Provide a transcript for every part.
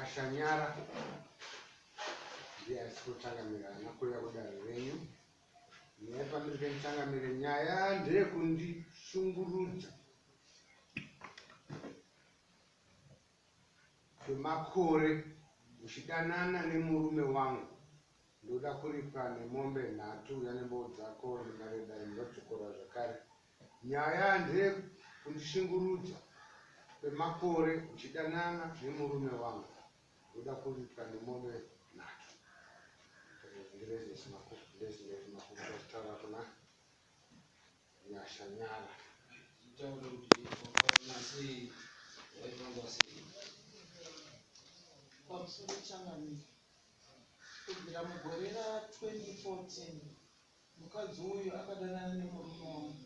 nyashanyara ndiye asikutangamira nakuya kudare renyu. Nyaya pamberi penditangamire nyaya ndeyekundishungurudza kwemakore uchidanana nemurume wangu. Ndoda kuripa nemombe nhatu yanembo dzako ndikareda ndodzokora zvakare. Nyaya ndeyekundishungurudza kwemakore uchidanana nemurume wangu. Ndoda kuripa nemombe nhatu. Ndezvinezvimakutaura kuna nyashanyara. Pamusoro changamire kubvira mugore ra2014 mukadzi uyu akadanana nemurume wangu.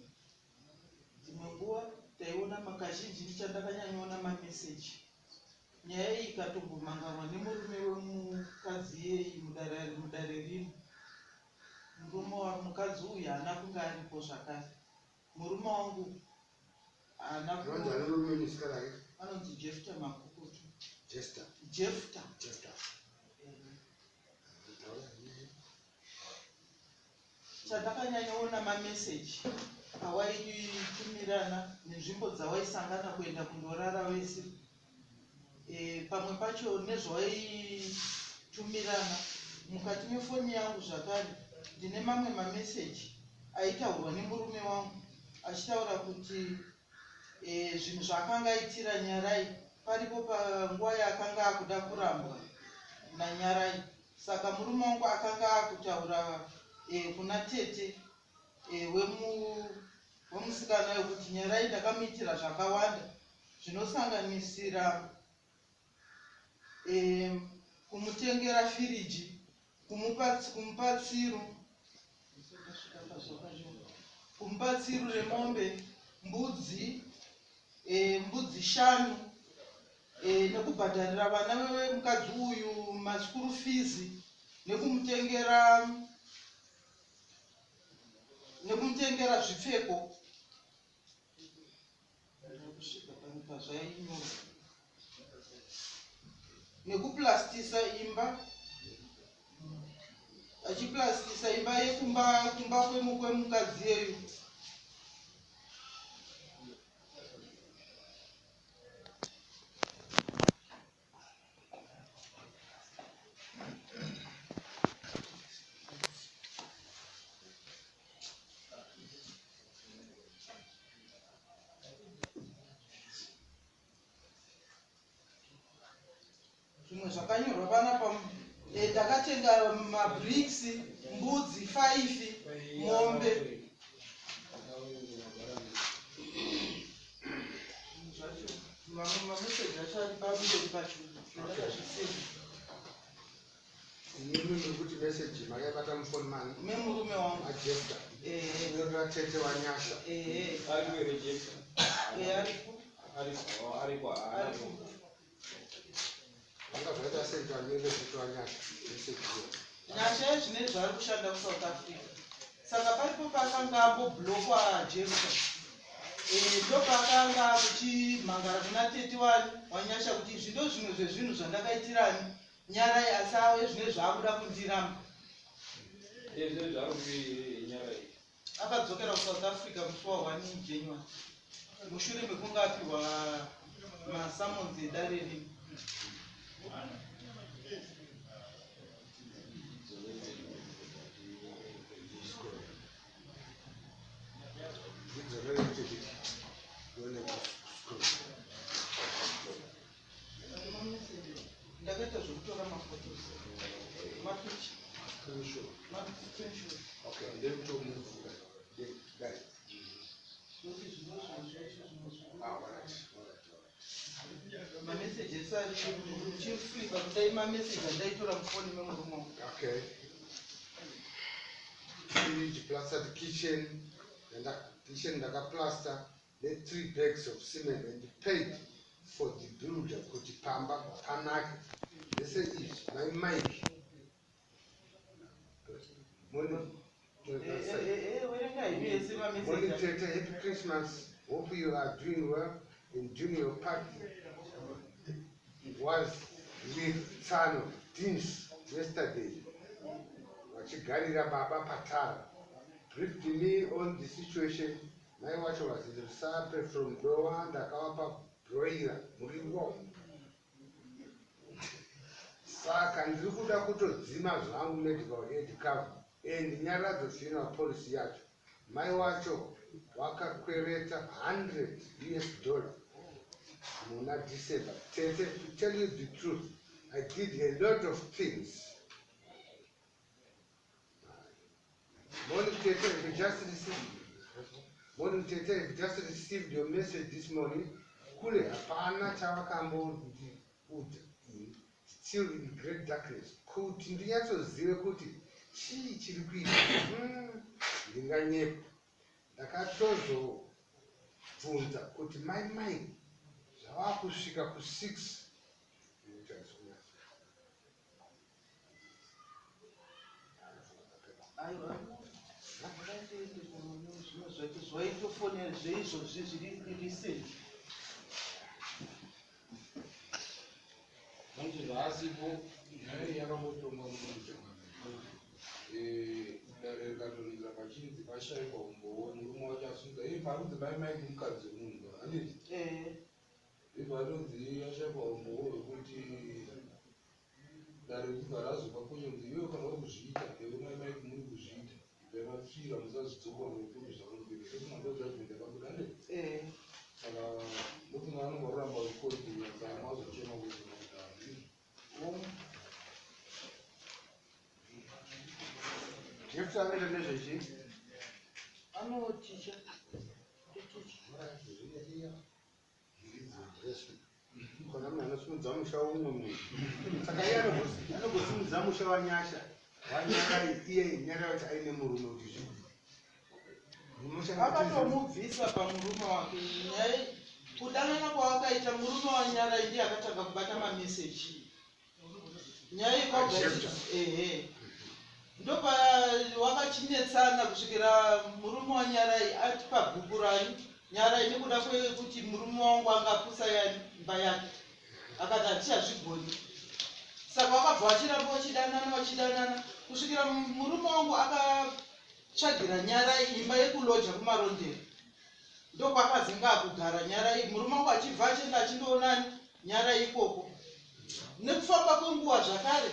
Dzimwe nguva taiona makazhinji ndichandakanyanyaona mameseji. Nyaya iyi ikatombomangarwa nemurume wemukadzi yeyi mudare rino. Murume wamukadzi uyu haana kunge aripo zvakare. Murume wangu haana anonzi Jefta Makukutu. Jefta. Chandakanyanyaona mameseji awaitumirana nenzvimbo dzawaisangana kuenda kundorara wese. Pamwe pacho nezvawaitumirana mukati mefoni yangu zvakare ndine mamwe mameseji aitaurwa nemurume wangu achitaura kuti zvinhu zvaakanga aitira Nyarai paripo panguva yaakanga akuda kurambwa naNyarai. Saka murume wangu akanga akutaura kuna tete wemusikana wekuti Nyarai ndakamuitira zvakawanda zvinosanganisira kumutengera firiji, kumupa tsiru remombe, mbudzi 5 nekubhadharira vana vemukadzi uyu maskuru fizi nekumutengera zvipfeko. Nekuplastisa imba, achiplastisa imba yekumba kwemukadzi yeyu. Zvimwe zvakanyorwa panapa. Ndakatenga mabricks, mbudzi 5, mombe. Mamwe mameseji acho ari pamberi pacho ndakazviseva. Kuti meseji makayabata mufoni mani memurume wangu ajefta ndoda tete wanyasha aripo anga zvaita sei kwanyenge tete wanyasha meseji nyasha yezvinezvi zvari kushanda kuSouth Africa. Saka paripo pakanga amboblokwa Jefta. Ndo pakanga kuchimhangara kuna tete wanyasha kuti izvi ndo zvimwe zvezvinhu zvandakaitirani Nyarai asawe zvine zvaakuda kundiramba. Akadzokera kuSouth Africa musi wa1 January mushure mekunge apihwa masamonzi edare rino. Ndakaita zvokutora mafotos, mapicha. Okay, and then to move that. Mamessages are chiefly but they message and they told them phone memory. Okay. Fridge, plaster the kitchen, and that kitchen that got plaster, then 3 bags of cement and paid for the builder, kuti pamba, panak. They say it's my mic. Morning, Tete, happy Christmas. Hope you are doing well. Enjoying your party. It was with son of Deans yesterday, vachigarira baba patara, briefed me on the situation. Mai wacho was Sape from Doha, ndakavapa broiler muriwo. Saka ndiri kuda kutodzima zvangu medical aid cover and nyaradzo funeral policy yacho. Mai wacho wakakwereta $100 muna December. To tell you the truth, I did a lot of things. Morning Tete, if you just received your message this morning, kule hapana chavakambo uta. Still in great darkness. Kuti ndiyatsozive kuti chii chiri kuita. Ndinganyepa. Ndakatozobvunza kuti mai zvavakusvika ku6. zvaitofonera zveizvozvi zviri recent. Anzi zvasipo nyaya yakamotonga katonzira pachinzi pashaikwa umbowo murume wacho asunga parunzi mai kumukadzi wemunhu handiti parunzi ashaikwa umbowo wekuti dare kunga razopa kunyonzi iwe kana uri kuzviita ewe mai kumuri kuzviita vemapfira musazvidzokorwa nekuti zvamubereka kunandozvazvinda pakuda handiti saka ndokunge vanonga ruramba kukoridhira saka mazochema kuti Yesu anoita nezvezvi anoticha kona munhu anosimudza musha womumwe munhu saka iye anogosimudza musha wanyasha iye nyara kuti aine murume kuti zvii akatomubvisa pamurume wake. nyaya kudanana kwavakaita murume wanyara ndiye akatanga kubata mameseji. nyaya ikaugaiti ndopa wakachinetsana kusvikira murume wanyarai ati pabhukurani nyarai nekuda kwekuti murume wangu angapusa mba yake akati hatichazvigoni. saka wakabva wachiramba wachidanana kusvikira murume wangu akatsvagira nyarai imba yekuloja kumarondero. ndokwakazenga akugara nyarai. murume wangu achibva achenda achindoonani nyarai ikoko. nekufamba kwenguva zvakare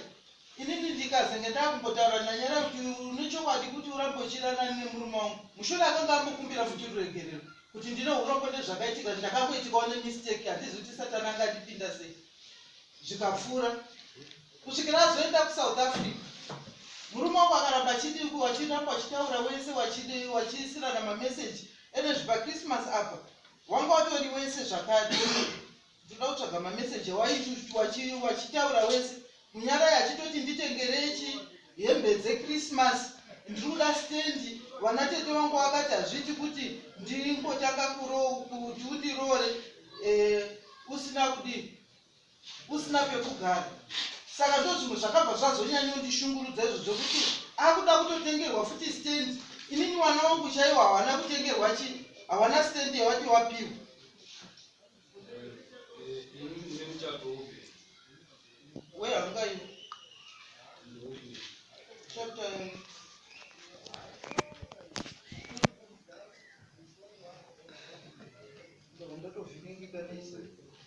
inini ndikazenge ndakumbotaura nanyara kuti unechokwadi kuti urambe uchirana nemurume wangu. mushure akanga ambokumbira futi ruregerero kuti ndine urombo nezvakaitika ndakangoitikawo nemistake handizi kuti satani angadipinda sei. zvikapfuura kusvikira azoenda kuSouth Africa murume wangu akaramba wachiramba wachitaura wese wachiisirana mameseji enezvipa Christmas apa wanga watori wese zvakare. ndoda kutsvaga mameseji wachitaura wese munyarai achitoti nditengerechi hembe dzeChristmas ndiri kuda stendi. vanatete vangu vakati hazviti kuti ndingotanga kuti utirore usina pekugara. saka ndo zvimwe zvakabva zvazonyanyondishungurudza izvo zvokuti akuda kutotengerwa futi stendi. inini mwana wangu chaiwo havana kutengerwa chii, havana stendi yavati wapiwa. Where am I? Chapter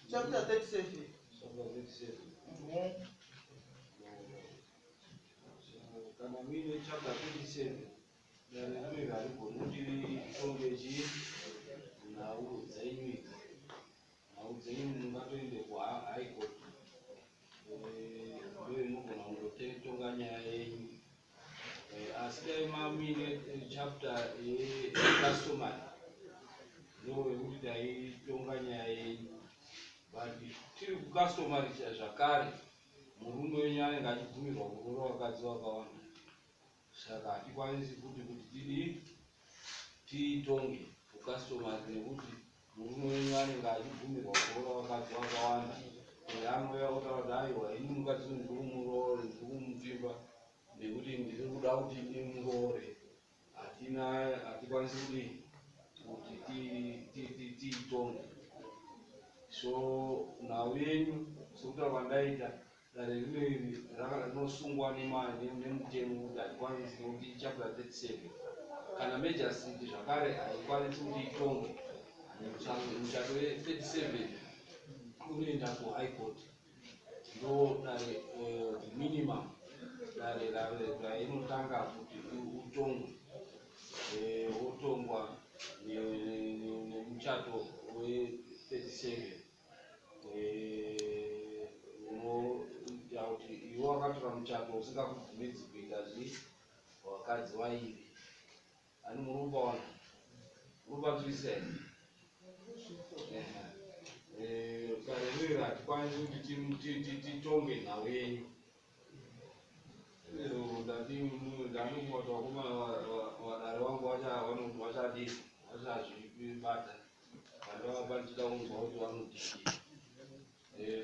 chapter 37. Kana mine chapter 37 nane vari kuti shongeji nhau dzenyu mungatoende kuhigh court ndoe munogona kundotonga nyaya yenyu. asi dai mamine chapter yecustomary ndowekuti taitonga nyaya yenyu, but tiri kucustomary zvakare murume wenyu anenge achibvumirwa kurora vakadzi vakawanda. saka hatikwanisi kuti tiitonge kucustomary nekuti murume wenyu anenge achibvumirwa kurora vakadzi vakawanda. anouya kutaura kuti aiwa ini mukadzi ndiri kumuroore ndiri kumupfimba nekuti ndiri kuda kuti ndimuroore. hatikwanisi kuti tiitonge. so nhau yenyu sekuti kwandaita dare rineri rinosungwa nemutemo kuti haikwanisi nokuti chapter 37 kana majesty zvakare haikwanisi kuti itonge muchato we37 unoenda kuhigh court ndo dare minimum dare rainotanga kuti utongwe wotongwa nemuchato we37 unoita kuti iwe wakatora muchato usingakubvumidzi kuita vakadzi vairi ani murupa wana rupa tuisai kare rero hatikwanisi kuti titonge nhau yenyu ndandikumbati vakomana vadare vangu vachadii vachazvibata vandavapa ndichida kunzwa kuti vanodii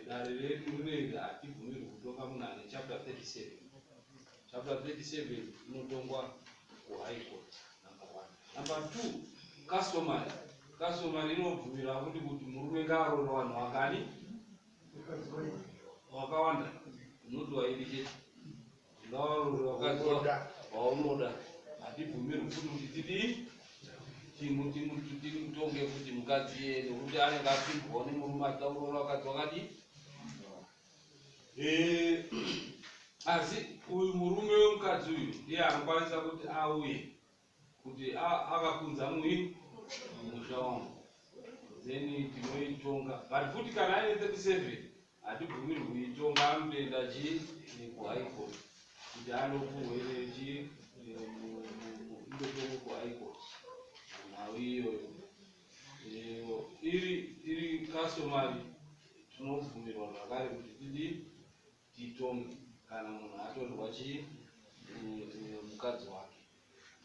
dare redu rineri hatibvumirwi kutonga munhu ane chapter 37 chapter 37 inotongwa kuhigh court number 2 customary inobvumira kuti murume ngaarore vanhu vakani wakawanda unodiwa iri chete ngavarore vakadzi vaunoda hatibvumirwi kuti timutonge kuti mukadzi ye nekuti anenge apindwawo nemurume achitaurora vakadzi vakadii asi uyu murume wemukadzi uyu iye anokwanisa kuti auye kuti akakunza musha wangu then tinoitonga but futi kana aine 37 hatibvumirwi kuitonga anotoenda chii kuhigh court kuti anokuhwere chii indotongo kuhigh court nhau iyoyo iri customary tinobvumirwa zvakare kuti titonge kana munhu atorwa chii mukadzi wake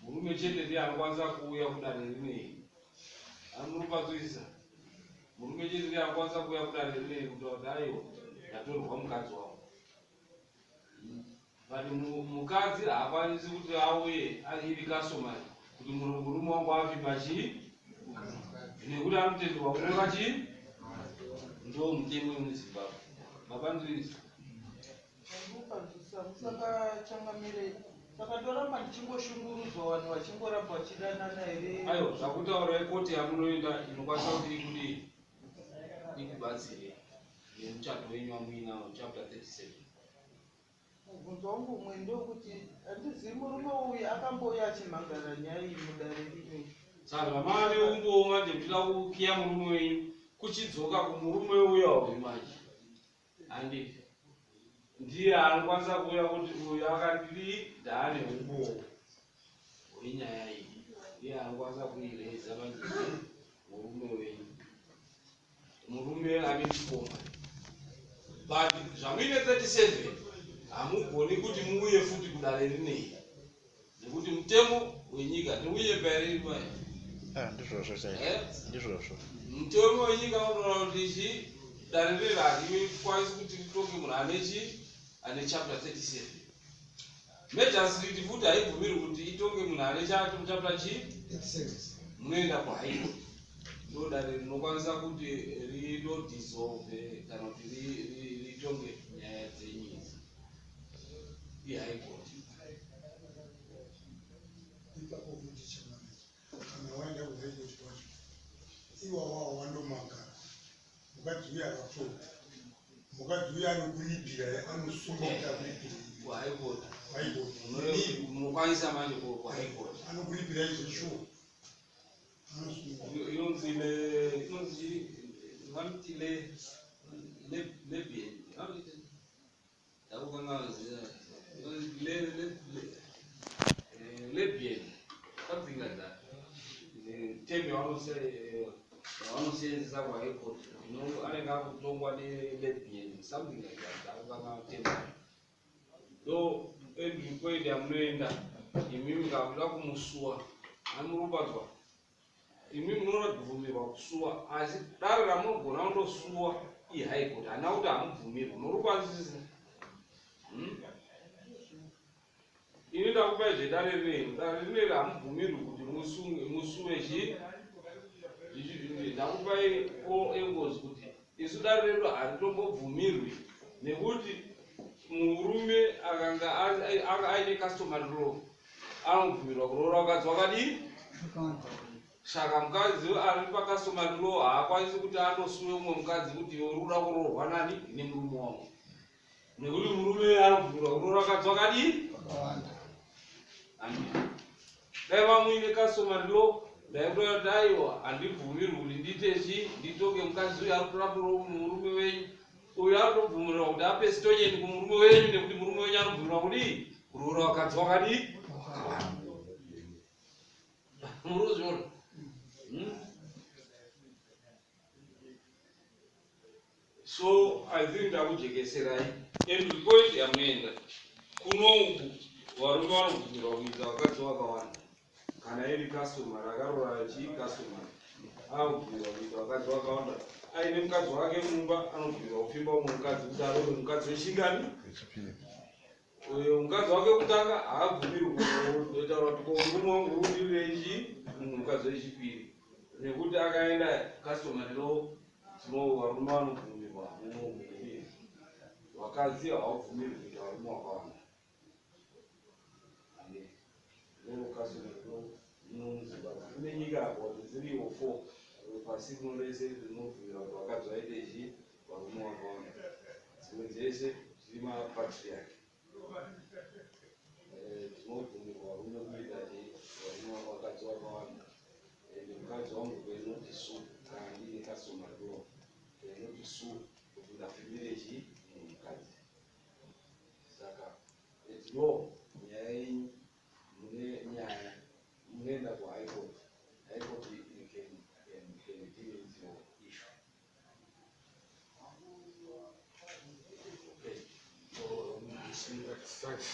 murume chete ndiye anokwanisa kuuya kudare rinei amurupatsvisa murume chete ndiye anokwanisa kuuya kudare rinei kutaura kuti aiwa ndatorwa mukadzi wavo but mukadzi haakwanisi kuti auye iri customary kuti murume wangu avimba chii nekuti anotenderwa kutonga chii ndo mutemo wemuzimbabwe mapandirisa musakachangamirei saka ndoramba ndichingoshungurudzwa vanhu vachingoramba vachidanana here aiwa zvakutaura ikoti yamunoenda inokwanisa kuti ikudii ikubatsire nemuchato wenyu wamuinawo chapter 37 mubvunzo wangu umwe ndokuti handizivi murume uyu akambouya achimhangarira nyaya iyi mudare rimwe saka mane umbooma ndekutoda kukiya murume wenyu kuchidzoka kumurume uya wavimanje handiti ndiye anokwanisa kuuya kuti uyu akandidii ndaane umbowo hwenyaya iyi iye anokwanisa kuireza manjii murume wenyu murume ane chikoma but zvamuine 37 hamugoni kuti muuye futi kudare rinei nekuti mutemo wenyika ndiuye pairi mai ndizvozvo mutemo wenyika unoona kuti ichi dare riri harikwanisi kuti ritonge munhu ane chapter 37 majesty futi haibvumirwi kuti itonge munhu ane chapter chii munoenda kuhigh court ndo dare rinokwanisa kuti rinodissolve kana kuti ritonge nyaya dzenyu idzi ihigh court ipapo kuti chamani kana waenda kuhigh court kwacho iwawawo wandomagara mukadzi uya akatonga mukadzi uya anokuripira anosunga kuti akuripire kuhigh court high court munokwanisa manje kuhigh court anokuripira izvo shuwa inonzi vanoti lebien ndakukangaziya lebien something like that term yavanosenzesa kuhigh court anenge akutongwa nelebien something like that ndakukanga term do ending point yamunoenda imimi ngakuda kumusuwa amurumbadzwa imimi munoda kubvumirwa kusuwa asi dare ramunogona kundosuwa ihigh court hana kuti hamubvumirwi unorukwanisa ini ndakupai zvedare rineri dare rineri hamubvumirwi kuti musuwe chii ndakupai all angles kuti isu dare redu haritombobvumirwi nekuti murume akanga aine customary law anobvumirwa kuroora vakadzi vakadii. Saka mukadzi ari pacustomary law haakwanisi kuti anosuwe umwe mukadzi kuti iwe uri kuda kuroorwa nani nemurume wangu, nekuti murume anobvumirwa kuroora vakadzi vakadii. Dai vamuine customary law ndaikutoa kuti aiwa handibvumirwi kuti nditechi nditoke mukadzi uyu ari kutora murume wenyu, uyu ari kutobvumirwa kuti ape sitonyeni kumurume wenyu, nekuti murume wenyu anobvumirwa kudii kuroora vakadzi vakadii. Muruzviona? So I think ndakujekeserai and the point yamuenda kuno uku varume vanobvumirwa kuita vakadzi vakawanda kana iri customary akaroora chicustomary anobvumirwa kuita vakadzi vakawanda. Aine mukadzi wake mumba anobvumirwa kupimba umwe mukadzi kuti arove mukadzi wechingani. Uyo mukadzi wake kutanga haabvumirwi kutaura kuti murume wangu urirechi mukadzi wechipiri, nekuti akaenda customary law tino varume vanobvumirwa mumwe. Vakadzi havabvumirwi kuita varume vakawanda. Customary law muZimbabwe kune nyika kuti 3 or 4 pasi kuno rese rinobvumira kuti vakadzi vaitechi varume vakawanda. Dzimwe dzese dziri mapatriarch. Tinobvumirwa varume kuita varume vakadzi vakawanda. Mukadzi wangu kwenoti su kana ndine customary law kwenoti su kuti ndapfimirechi mukadzi. Saka etino nyaya yenyu mune nyaya munoenda kuhigh court. High court you can deal with your issue. Okay. So Thanks.